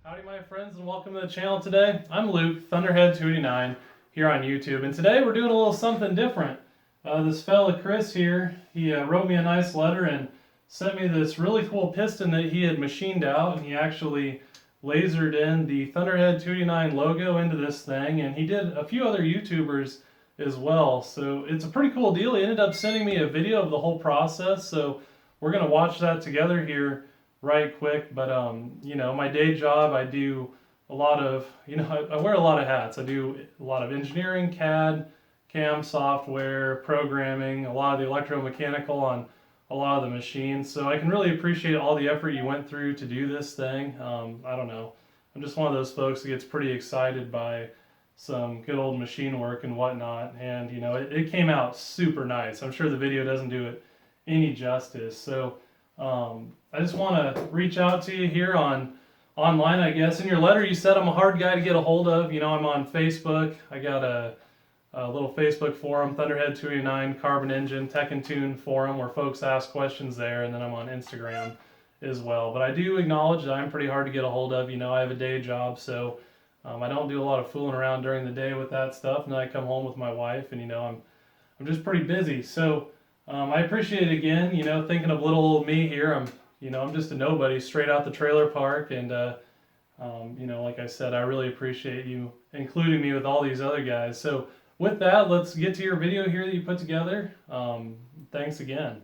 Howdy my friends and welcome to the channel today. I'm Luke, Thunderhead289 here on YouTube, and today we're doing a little something different. This fella Chris here, he wrote me a nice letter and sent me this really cool piston that he had machined out, and he actually lasered in the Thunderhead289 logo into this thing, and he did a few other YouTubers as well, so it's a pretty cool deal. He ended up sending me a video of the whole process, so we're going to watch that together here right quick. But you know, my day job, I do a lot of, I wear a lot of hats. I do a lot of engineering, CAD, CAM software, programming, a lot of the electromechanical on a lot of the machines. So I can really appreciate all the effort you went through to do this thing. I don't know. I'm just one of those folks that gets pretty excited by some good old machine work and whatnot. And you know, it came out super nice. I'm sure the video doesn't do it any justice. So I just want to reach out to you here online, I guess. In your letter, you said I'm a hard guy to get a hold of. You know, I'm on Facebook. I got a little Facebook forum, Thunderhead289 Carbon Engine Tech and Tune forum, where folks ask questions there, and then I'm on Instagram as well. But I do acknowledge that I'm pretty hard to get a hold of. You know, I have a day job, so I don't do a lot of fooling around during the day with that stuff. And then I come home with my wife, and you know, I'm just pretty busy. So I appreciate it again. You know, thinking of little old me here. I'm just a nobody straight out the trailer park, and you know, like I said, I really appreciate you including me with all these other guys. So with that, let's get to your video here that you put together. Thanks again.